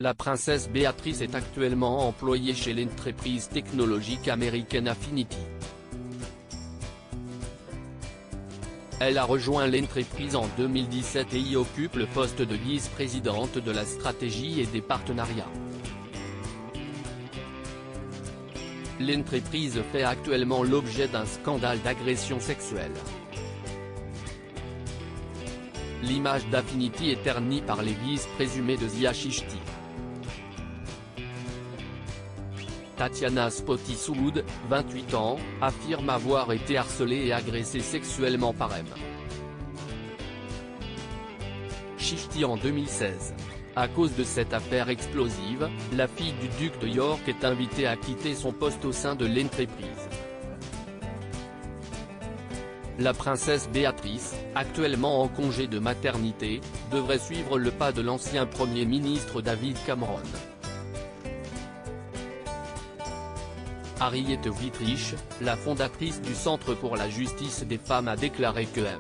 La princesse Béatrice est actuellement employée chez l'entreprise technologique américaine Affinity. Elle a rejoint l'entreprise en 2017 et y occupe le poste de vice-présidente de la stratégie et des partenariats. L'entreprise fait actuellement l'objet d'un scandale d'agression sexuelle. L'image d'Affinity est ternie par les vices présumés de Zia Chishti. Tatiana Spottiswoode, 28 ans, affirme avoir été harcelée et agressée sexuellement par M. Chishti en 2016. À cause de cette affaire explosive, la fille du duc de York est invitée à quitter son poste au sein de l'entreprise. La princesse Béatrice, actuellement en congé de maternité, devrait suivre le pas de l'ancien Premier ministre David Cameron. Harriet Wittrich, la fondatrice du Centre pour la justice des femmes, a déclaré que M.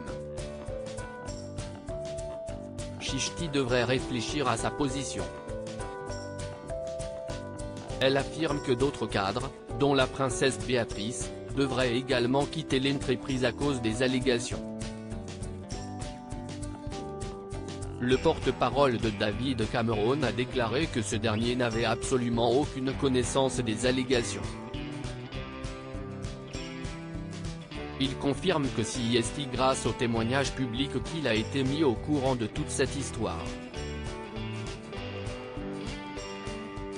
Chishti devrait réfléchir à sa position. Elle affirme que d'autres cadres, dont la princesse Béatrice, devraient également quitter l'entreprise à cause des allégations. Le porte-parole de David Cameron a déclaré que ce dernier n'avait absolument aucune connaissance des allégations. Il confirme que c'est grâce au témoignage public qu'il a été mis au courant de toute cette histoire.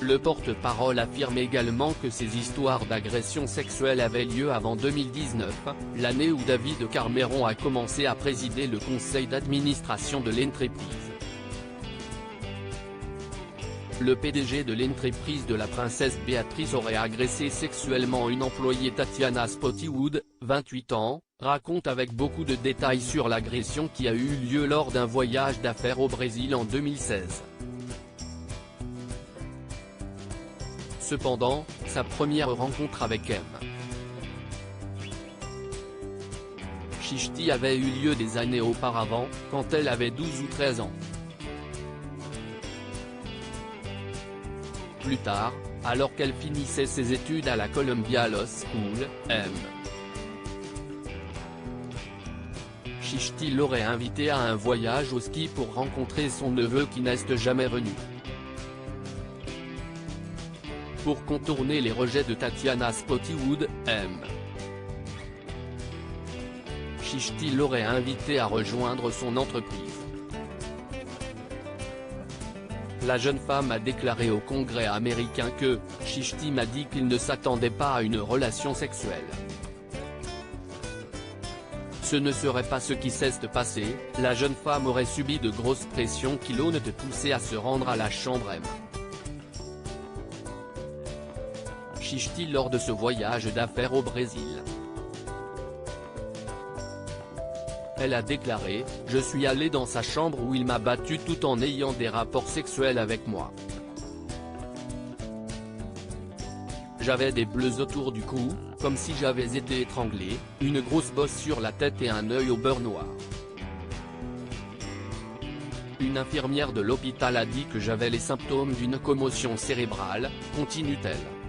Le porte-parole affirme également que ces histoires d'agression sexuelle avaient lieu avant 2019, l'année où David Cameron a commencé à présider le conseil d'administration de l'entreprise. Le PDG de l'entreprise de la princesse Béatrice aurait agressé sexuellement une employée. Tatiana Spottiswoode, 28 ans, raconte avec beaucoup de détails sur l'agression qui a eu lieu lors d'un voyage d'affaires au Brésil en 2016. Cependant, sa première rencontre avec M. Chishti avait eu lieu des années auparavant, quand elle avait 12 ou 13 ans. Plus tard, alors qu'elle finissait ses études à la Columbia Law School, M. Chishti l'aurait invitée à un voyage au ski pour rencontrer son neveu qui n'est jamais venu. Pour contourner les rejets de Tatiana Spottiswoode, M. Chishti l'aurait invitée à rejoindre son entreprise. La jeune femme a déclaré au Congrès américain que « Chishti m'a dit qu'il ne s'attendait pas à une relation sexuelle. Ce ne serait pas ce qui s'est passé, la jeune femme aurait subi de grosses pressions qui l'ont poussée à se rendre à la chambre M. Chishti lors de ce voyage d'affaires au Brésil. Elle a déclaré « Je suis allé dans sa chambre où il m'a battu tout en ayant des rapports sexuels avec moi. J'avais des bleus autour du cou, comme si j'avais été étranglé, une grosse bosse sur la tête et un œil au beurre noir. Une infirmière de l'hôpital a dit que j'avais les symptômes d'une commotion cérébrale », continue-t-elle.